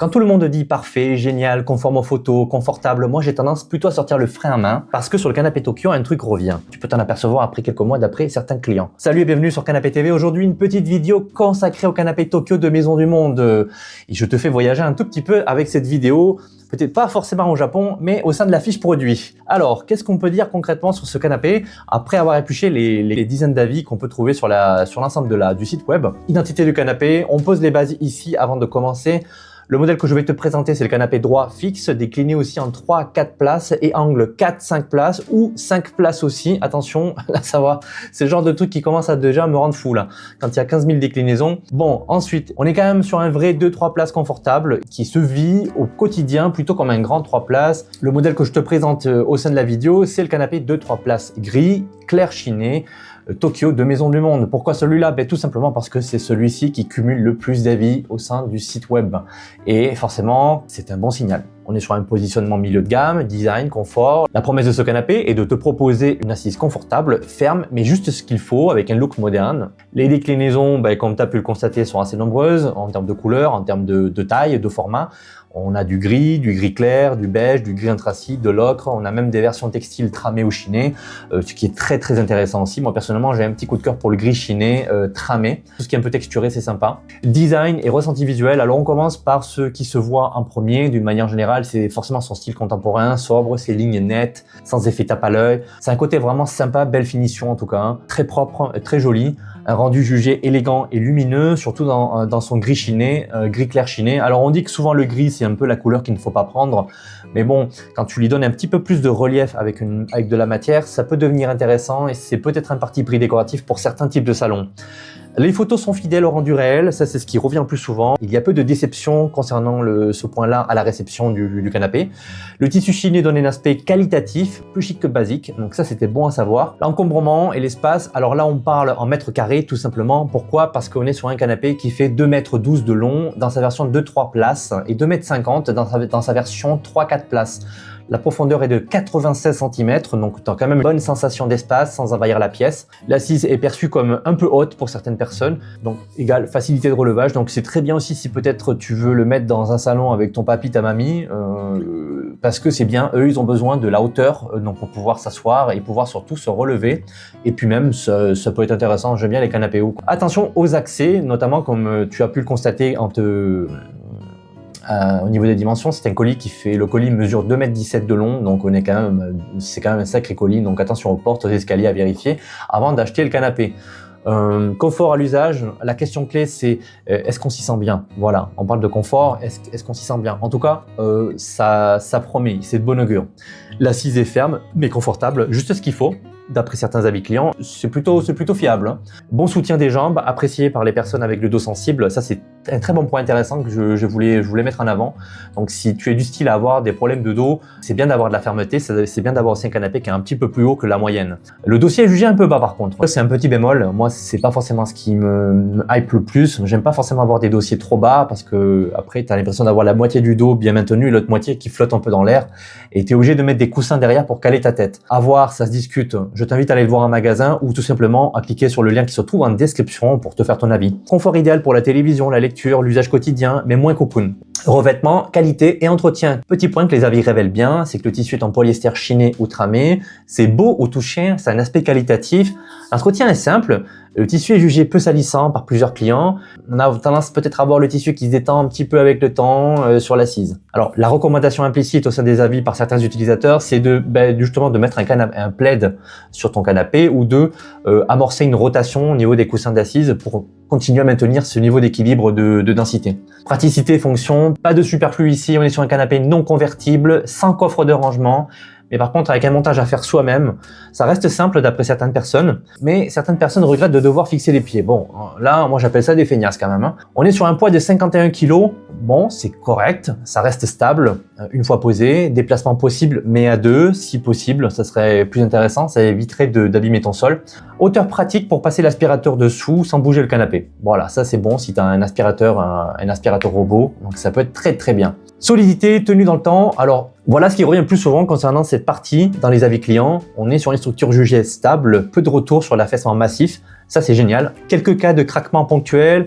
Quand tout le monde dit parfait, génial, conforme aux photos, confortable, moi j'ai tendance plutôt à sortir le frein à main parce que sur le canapé Tokyo, un truc revient. Tu peux t'en apercevoir après quelques mois d'après certains clients. Salut et bienvenue sur Canapé TV. Aujourd'hui, une petite vidéo consacrée au canapé Tokyo de Maison du Monde. Et je te fais voyager un tout petit peu avec cette vidéo. Peut-être pas forcément au Japon, mais au sein de la fiche produit. Alors, qu'est-ce qu'on peut dire concrètement sur ce canapé après avoir épluché les dizaines d'avis qu'on peut trouver sur l'ensemble du site web? Identité du canapé, on pose les bases ici avant de commencer. Le modèle que je vais te présenter, c'est le canapé droit fixe, décliné aussi en 3-4 places et angle 4-5 places ou 5 places aussi. Attention, là ça va, c'est le genre de truc qui commence à déjà me rendre fou là, quand il y a 15 000 déclinaisons. Bon, ensuite, on est quand même sur un vrai 2-3 places confortable qui se vit au quotidien plutôt comme un grand 3 places. Le modèle que je te présente au sein de la vidéo, c'est le canapé 2-3 places gris, clair chiné, Tokyo de Maison du Monde. Pourquoi celui-là? Tout simplement parce que c'est celui-ci qui cumule le plus d'avis au sein du site web. Et forcément, c'est un bon signal. On est sur un positionnement milieu de gamme, design, confort. La promesse de ce canapé est de te proposer une assise confortable, ferme, mais juste ce qu'il faut avec un look moderne. Les déclinaisons, comme tu as pu le constater, sont assez nombreuses en termes de couleurs, en termes de taille, de format. On a du gris clair, du beige, du gris anthracite, de l'ocre. On a même des versions textiles tramées ou chinées, ce qui est très très intéressant aussi. Moi personnellement, j'ai un petit coup de cœur pour le gris chiné tramé. Tout ce qui est un peu texturé, c'est sympa. Design et ressenti visuel. Alors on commence par ce qui se voit en premier. D'une manière générale, c'est forcément son style contemporain, sobre, ses lignes nettes, sans effet tape à l'œil. C'est un côté vraiment sympa, belle finition en tout cas, hein. Très propre, très joli. Un rendu jugé élégant et lumineux, surtout dans son gris chiné, gris clair chiné. Alors on dit que souvent le gris c'est un peu la couleur qu'il ne faut pas prendre, mais bon, quand tu lui donnes un petit peu plus de relief avec de la matière, ça peut devenir intéressant et c'est peut-être un parti pris décoratif pour certains types de salons. Les photos sont fidèles au rendu réel, ça c'est ce qui revient le plus souvent. Il y a peu de déception concernant ce point-là à la réception du canapé. Le tissu chiné donne un aspect qualitatif, plus chic que basique, donc ça c'était bon à savoir. L'encombrement et l'espace, alors là on parle en mètres carrés tout simplement. Pourquoi? Parce qu'on est sur un canapé qui fait 2,12 m de long dans sa version 2-3 places et 2,50 m dans sa version 3-4 places. La profondeur est de 96 cm, donc tu as quand même une bonne sensation d'espace sans envahir la pièce. L'assise est perçue comme un peu haute pour certaines personnes, donc égale facilité de relevage. Donc c'est très bien aussi si peut-être tu veux le mettre dans un salon avec ton papy, ta mamie, parce que c'est bien, eux ils ont besoin de la hauteur donc pour pouvoir s'asseoir et pouvoir surtout se relever. Et puis même ça peut être intéressant, j'aime bien les canapés hauts. Attention aux accès, notamment comme tu as pu le constater au niveau des dimensions, c'est un colis le colis mesure 2,17 m de long, donc c'est quand même un sacré colis, donc attention aux portes, aux escaliers à vérifier avant d'acheter le canapé. Confort à l'usage, la question clé c'est est-ce qu'on s'y sent bien? Voilà, on parle de confort, est-ce qu'on s'y sent bien? En tout cas, ça promet, c'est de bon augure. L'assise est ferme mais confortable, juste ce qu'il faut. D'après certains avis clients, c'est plutôt fiable. Hein. Bon soutien des jambes, apprécié par les personnes avec le dos sensible. Ça, c'est un très bon point intéressant que je voulais mettre en avant. Donc, si tu es du style à avoir des problèmes de dos, c'est bien d'avoir de la fermeté. C'est bien d'avoir aussi un canapé qui est un petit peu plus haut que la moyenne. Le dossier est jugé un peu bas par contre. C'est un petit bémol. Moi, c'est pas forcément ce qui me hype le plus. J'aime pas forcément avoir des dossiers trop bas parce que après, tu as l'impression d'avoir la moitié du dos bien maintenu et l'autre moitié qui flotte un peu dans l'air. Et tu es obligé de mettre des coussins derrière pour caler ta tête. À voir, ça se discute. Je t'invite à aller le voir en magasin ou tout simplement à cliquer sur le lien qui se trouve en description pour te faire ton avis. Confort idéal pour la télévision, la lecture, l'usage quotidien, mais moins cocoon. Revêtement, qualité et entretien. Petit point que les avis révèlent bien, c'est que le tissu est en polyester chiné ou tramé. C'est beau au toucher, c'est un aspect qualitatif. L'entretien est simple. Le tissu est jugé peu salissant par plusieurs clients. On a tendance peut-être à voir le tissu qui se détend un petit peu avec le temps sur l'assise. Alors, la recommandation implicite au sein des avis par certains utilisateurs, c'est justement de mettre un plaid sur ton canapé ou de amorcer une rotation au niveau des coussins d'assise pour continuer à maintenir ce niveau d'équilibre de densité. Praticité, fonction, pas de superflu ici. On est sur un canapé non convertible, sans coffre de rangement. Mais par contre, avec un montage à faire soi-même, ça reste simple d'après certaines personnes, mais certaines personnes regrettent de devoir fixer les pieds. Bon, là, moi j'appelle ça des feignasses quand même. Hein. On est sur un poids de 51 kg. Bon, c'est correct, ça reste stable une fois posé. Déplacement possible, mais à deux, si possible, ça serait plus intéressant, ça éviterait d'abîmer ton sol. Hauteur pratique pour passer l'aspirateur dessous sans bouger le canapé. Voilà, ça c'est bon si tu as un aspirateur robot, donc ça peut être très très bien. Solidité, tenue dans le temps. Alors, voilà ce qui revient le plus souvent concernant cette partie dans les avis clients. On est sur une structure jugée stable, peu de retour sur la fesse en massif. Ça, c'est génial. Quelques cas de craquements ponctuels,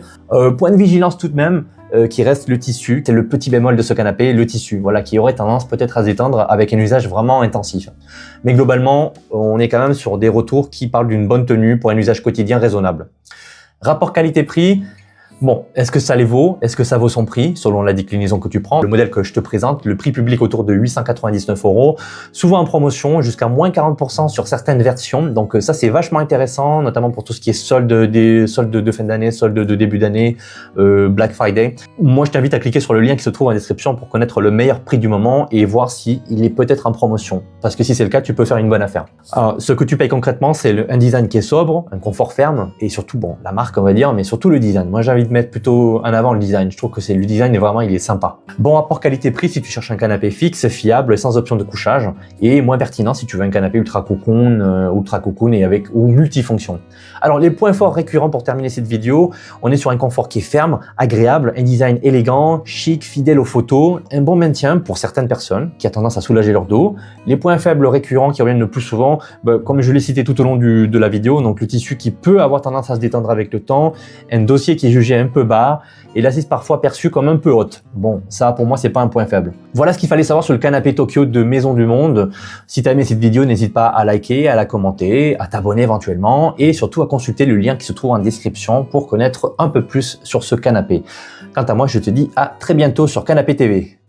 point de vigilance tout de même. qui reste le tissu. C'est le petit bémol de ce canapé, le tissu, voilà, qui aurait tendance peut-être à se détendre avec un usage vraiment intensif. Mais globalement, on est quand même sur des retours qui parlent d'une bonne tenue pour un usage quotidien raisonnable. Rapport qualité-prix. Bon, est-ce que ça les vaut? Est-ce que ça vaut son prix selon la déclinaison que tu prends? Le modèle que je te présente, le prix public autour de 899 €, souvent en promotion, jusqu'à moins 40% sur certaines versions. Donc ça, c'est vachement intéressant, notamment pour tout ce qui est soldes de fin d'année, soldes de début d'année, Black Friday. Moi, je t'invite à cliquer sur le lien qui se trouve en description pour connaître le meilleur prix du moment et voir s'il est peut-être en promotion. Parce que si c'est le cas, tu peux faire une bonne affaire. Alors, ce que tu payes concrètement, c'est un design qui est sobre, un confort ferme et surtout, bon, la marque, on va dire, mais surtout le design. Moi, j'ai envie de mettre plutôt en avant le design. Je trouve que le design est vraiment, il est sympa. Bon rapport qualité-prix si tu cherches un canapé fixe, fiable, sans option de couchage, et moins pertinent si tu veux un canapé ultra cocoon et avec ou multifonction. Alors les points forts récurrents pour terminer cette vidéo, on est sur un confort qui est ferme, agréable, un design élégant, chic, fidèle aux photos, un bon maintien pour certaines personnes qui a tendance à soulager leur dos. Les points faibles récurrents qui reviennent le plus souvent, comme je l'ai cité tout au long de la vidéo, donc le tissu qui peut avoir tendance à se détendre avec le temps, un dossier qui est jugé un peu bas, et l'assise parfois perçue comme un peu haute. Bon, ça pour moi c'est pas un point faible. Voilà ce qu'il fallait savoir sur le canapé Tokyo de Maison du Monde. Si tu as aimé cette vidéo, n'hésite pas à liker, à la commenter, à t'abonner éventuellement et surtout à consulter le lien qui se trouve en description pour connaître un peu plus sur ce canapé. Quant à moi, je te dis à très bientôt sur Canapé TV.